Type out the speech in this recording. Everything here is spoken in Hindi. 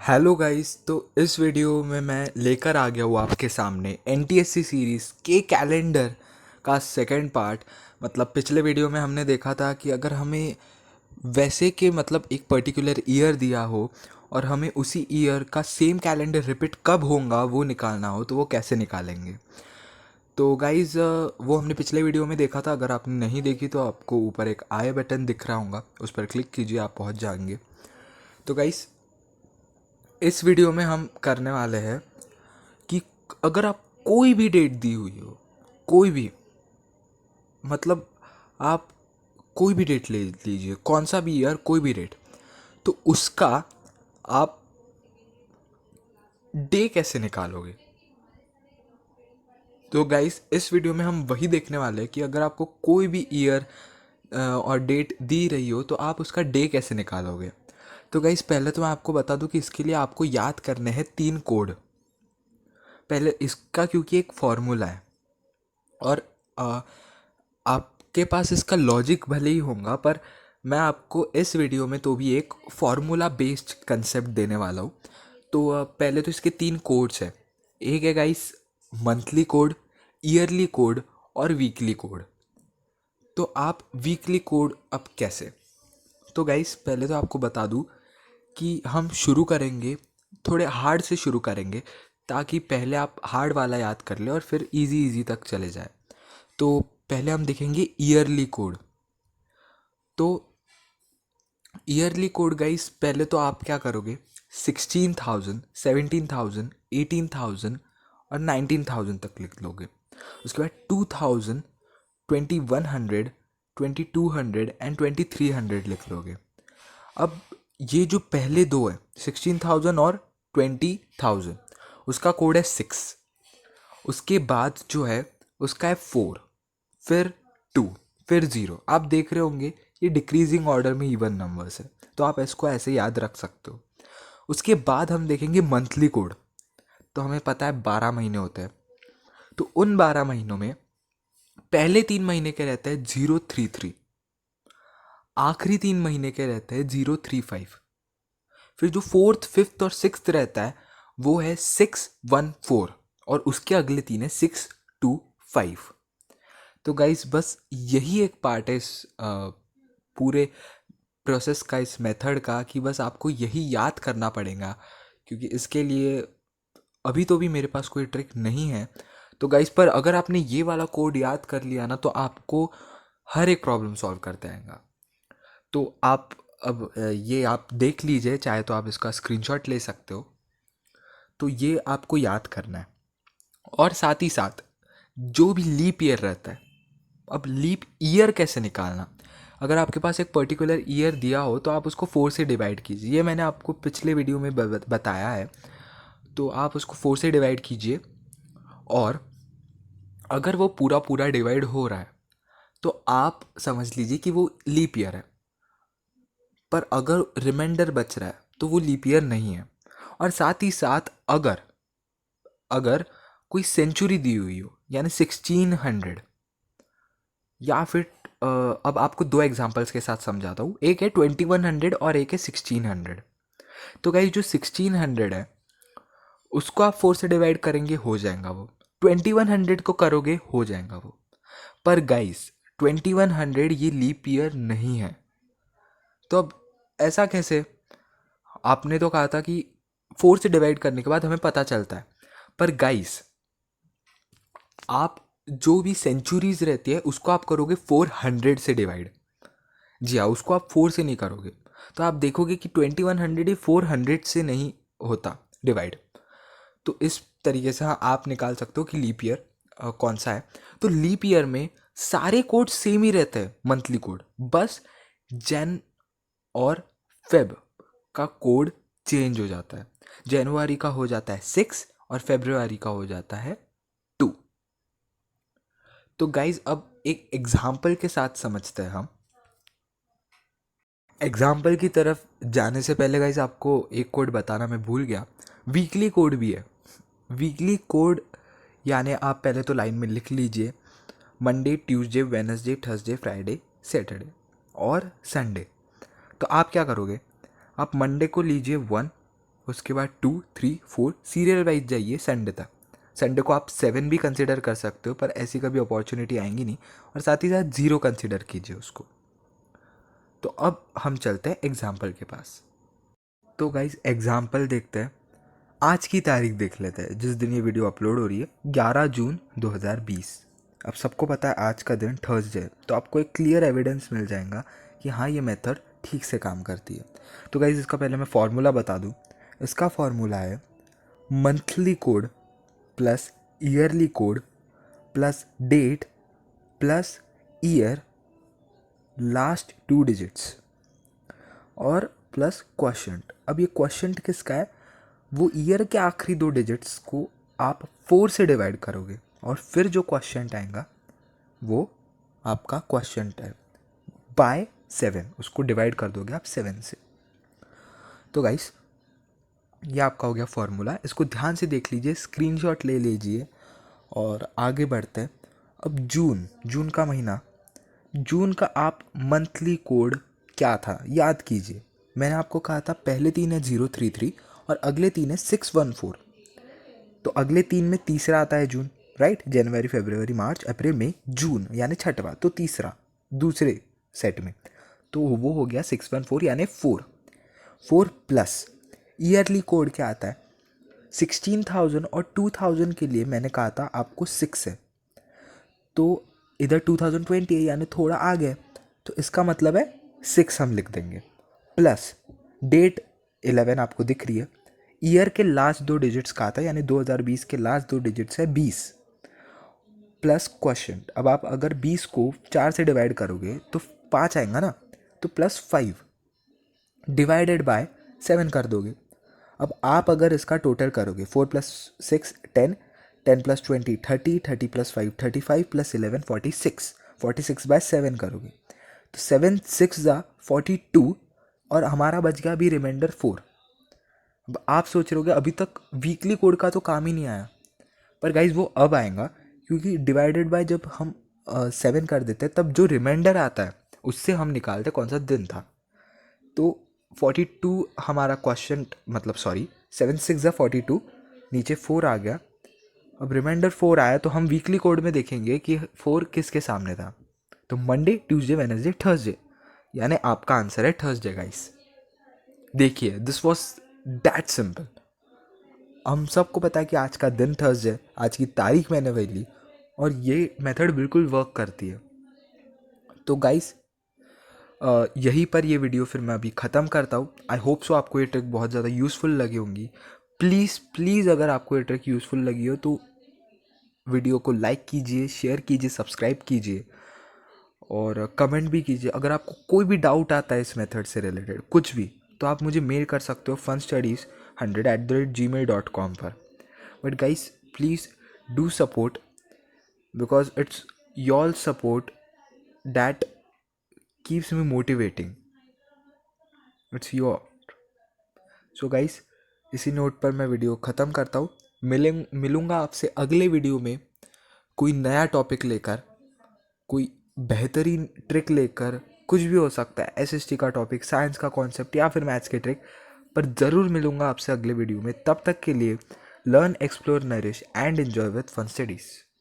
Hello guys. तो इस वीडियो में मैं लेकर आ गया हूँ आपके सामने एनटीएससी सीरीज़ के कैलेंडर का सेकंड पार्ट। मतलब पिछले वीडियो में हमने देखा था कि अगर हमें वैसे के मतलब एक पर्टिकुलर ईयर दिया हो और हमें उसी ईयर का सेम कैलेंडर रिपीट कब होगा वो निकालना हो तो वो कैसे निकालेंगे। तो गाइज़ वो हमने पिछले वीडियो में देखा था। अगर आपने नहीं देखी तो आपको ऊपर एक आई बटन दिख रहा होगा, उस पर क्लिक कीजिए, आप पहुंच जाएंगे। तो गाइस, इस वीडियो में हम करने वाले हैं कि अगर आप कोई भी डेट दी हुई हो, कोई भी, मतलब आप कोई भी डेट ले लीजिए, कौन सा भी ईयर, कोई भी डेट, तो उसका आप डे कैसे निकालोगे। तो गाइस, इस वीडियो में हम वही देखने वाले हैं कि अगर आपको कोई भी ईयर और डेट दी रही हो तो आप उसका डे कैसे निकालोगे। तो गाइस, पहले तो मैं आपको बता दूं कि इसके लिए आपको याद करने हैं 3 कोड। पहले इसका, क्योंकि एक फॉर्मूला है और आपके पास इसका लॉजिक भले ही होगा, पर मैं आपको इस वीडियो में तो भी एक फार्मूला बेस्ड कंसेप्ट देने वाला हूँ। तो पहले तो इसके 3 कोड्स हैं। एक है guys monthly code, yearly code और वीकली कोड। तो आप वीकली कोड अब कैसे। तो गाइस, पहले तो आपको बता दूँ कि हम शुरू करेंगे, थोड़े हार्ड से शुरू करेंगे ताकि पहले आप हार्ड वाला याद कर ले और फिर इजी इजी तक चले जाए। तो पहले हम देखेंगे ईयरली कोड। तो ईयरली कोड गाइस, पहले तो आप क्या करोगे, 16,000, 17,000, 18,000 और 19,000 तक लिख लोगे। उसके बाद 2,000, 2,100, 2,200 एंड 2,300 लिख लोगे। अब ये जो पहले दो है, 16,000 और 20,000, उसका कोड है 6। उसके बाद जो है उसका है 4, फिर 2, फिर 0। आप देख रहे होंगे ये डिक्रीजिंग ऑर्डर में इवन नंबर्स है, तो आप इसको ऐसे याद रख सकते हो। उसके बाद हम देखेंगे मंथली कोड। तो हमें पता है 12 महीने होते हैं। तो उन 12 महीनों में पहले 3 महीने के रहते हैं 033, आखिरी 3 महीने के रहते हैं 035, फिर जो फोर्थ, फिफ्थ और सिक्स्थ रहता है वो है 614, और उसके अगले 3 है 625। तो गाइस, बस यही एक पार्ट है इस पूरे प्रोसेस का, इस मेथड का, कि बस आपको यही याद करना पड़ेगा, क्योंकि इसके लिए अभी तो भी मेरे पास कोई ट्रिक नहीं है। तो गाइस, पर अगर आपने ये वाला कोड याद कर लिया ना तो आपको हर एक प्रॉब्लम सॉल्व करते आएगा। तो आप अब ये आप देख लीजिए, चाहे तो आप इसका स्क्रीनशॉट ले सकते हो। तो ये आपको याद करना है। और साथ ही साथ जो भी लीप ईयर रहता है, अब लीप ईयर कैसे निकालना। अगर आपके पास एक पर्टिकुलर ईयर दिया हो तो आप उसको 4 से डिवाइड कीजिए। ये मैंने आपको पिछले वीडियो में बताया है। तो आप उसको 4 से डिवाइड कीजिए, और अगर वो पूरा पूरा डिवाइड हो रहा है तो आप समझ लीजिए कि वो लीप ईयर है। पर अगर रिमाइंडर बच रहा है तो वो लीप ईयर नहीं है। और साथ ही साथ अगर अगर कोई सेंचुरी दी हुई हो, यानी 1600, या फिर अब आपको दो एग्जांपल्स के साथ समझाता हूँ। एक है 2100 और एक है 1600। तो गाइस, जो 1600 है उसको आप 4 से डिवाइड करेंगे, हो जाएगा वो। 2100 को करोगे, हो जाएगा वो। पर गाइस, 2100 ये लीप ईयर नहीं है। तो अब ऐसा कैसे। आपने तो कहा था कि 4 से डिवाइड करने के बाद हमें पता चलता है, पर गाइस, आप जो भी सेंचुरीज रहती है उसको आप करोगे 400 से डिवाइड। जी हाँ, उसको आप 4 से नहीं करोगे। तो आप देखोगे कि 2100 ही 400 से नहीं होता डिवाइड। तो इस तरीके से हाँ, आप निकाल सकते हो कि लीप ईयर कौन सा है। तो लीप ईयर में सारे कोड सेम ही रहते हैं, मंथली कोड, बस जैन और फेब का कोड चेंज हो जाता है। जनवरी का हो जाता है 6 और फेब्रुआरी का हो जाता है 2। तो गाइज, अब एक एग्जाम्पल के साथ समझते हैं हम। एग्जाम्पल की तरफ जाने से पहले गाइज, आपको एक कोड बताना मैं भूल गया। वीकली कोड भी है। वीकली कोड यानी आप पहले तो लाइन में लिख लीजिए, Monday, Tuesday, Wednesday, Thursday, Friday, Saturday और संडे। तो आप क्या करोगे, आप मंडे को लीजिए 1, उसके बाद 2, 3, 4 सीरियल वाइज जाइए संडे तक। संडे को आप 7 भी कंसिडर कर सकते हो, पर ऐसी कभी अपॉर्चुनिटी आएंगी नहीं। और साथ ही साथ 0 कंसिडर कीजिए उसको। तो अब हम चलते हैं एग्जाम्पल के पास। तो गाइज एग्जाम्पल देखते हैं। आज की तारीख देख लेते हैं, जिस दिन ये वीडियो अपलोड हो रही है, 11 जून 2020। अब सबको पता है आज का दिन थर्सडे है, तो आपको एक क्लियर एविडेंस मिल जाएगा कि हाँ ये मेथड ठीक से काम करती है। तो गाइज इसका पहले मैं फार्मूला बता दूँ। इसका फार्मूला है monthly code plus yearly code plus date plus year last 2 digits और प्लस क्वोशंट। अब ये क्वोशंट किसका है? वो ईयर के आखिरी 2 डिजिट्स को आप 4 से डिवाइड करोगे और फिर जो क्वोशंट आएगा वो आपका क्वोशंट है बाय 7। उसको डिवाइड कर दोगे आप 7 से। तो गाइस ये आपका हो गया फॉर्मूला। इसको ध्यान से देख लीजिए, स्क्रीनशॉट ले लीजिए और आगे बढ़ते हैं। अब जून का महीना, जून का आप मंथली कोड क्या था याद कीजिए। मैंने आपको कहा था पहले 3 है 033 और अगले 3 है 614। तो अगले 3 में तीसरा आता है जून, राइट। जनवरी, फरवरी, मार्च, अप्रैल, मई, जून यानी छठवां, तो तीसरा दूसरे सेट में, तो वो हो गया 614 यानी 4 प्लस ईयरली कोड क्या आता है 16,000 और 2,000 के लिए मैंने कहा था आपको 6 है, तो इधर 2020 है यानी थोड़ा आ गया, तो इसका मतलब है 6 हम लिख देंगे। प्लस डेट 11 आपको दिख रही है। ईयर के लास्ट 2 डिजिट्स का था यानी 2020 के लास्ट 2 डिजिट्स है 20 प्लस क्वोशंट। अब आप अगर 20 को 4 से डिवाइड करोगे तो 5 आएगा ना, तो प्लस 5 डिवाइडेड बाय 7 कर दोगे। अब आप अगर इसका टोटल करोगे 4 plus 6 10, 10 plus 20 30, 30 plus 5 35 plus 11 46, 46 by 7 करोगे तो 7 6 ज़ा 42 और हमारा बच गया अभी रिमाइंडर 4। अब आप सोच रहे होगे अभी तक वीकली कोड का तो काम ही नहीं आया, पर गाइज वो अब आएगा, क्योंकि डिवाइडेड बाय जब हम 7 कर देते हैं तब जो रिमाइंडर आता है उससे हम निकालते कौन सा दिन था। तो 42 हमारा क्वेश्चन, मतलब सॉरी 7 6 ज़ा 42, नीचे 4 आ गया। अब रिमाइंडर 4 आया तो हम वीकली कोड में देखेंगे कि 4 किसके सामने था, तो मंडे, ट्यूसडे, वेडनेसडे, थर्सडे, यानी आपका आंसर है थर्सडे गाइस। देखिए दिस वॉज दैट सिंपल। हम सबको पता है कि आज का दिन थर्सडे, आज की तारीख मैंने वही ली और ये मेथड बिल्कुल वर्क करती है। तो गाइस यहीं पर ये वीडियो फिर मैं अभी ख़त्म करता हूँ। आई होप सो आपको ये ट्रिक बहुत ज़्यादा यूज़फुल लगी होंगी। प्लीज़ अगर आपको ये ट्रिक यूज़फुल लगी हो तो वीडियो को लाइक कीजिए, शेयर कीजिए, सब्सक्राइब कीजिए और कमेंट भी कीजिए। अगर आपको कोई भी डाउट आता है इस मेथड से रिलेटेड कुछ भी, तो आप मुझे मेल कर सकते हो funstudies100@gmail.com पर। But guys please do support, because it's your support that keeps me motivating, it's your. So guys इसी नोट पर मैं वीडियो ख़त्म करता हूँ। मिलूँगा आपसे अगले वीडियो में कोई नया टॉपिक लेकर, कोई बेहतरीन ट्रिक लेकर। कुछ भी हो सकता है, एसएसटी का टॉपिक, साइंस का कॉन्सेप्ट या फिर मैथ्स के ट्रिक, पर ज़रूर मिलूँगा आपसे अगले वीडियो में। तब तक के लिए learn, explore, nourish and enjoy with fun studies.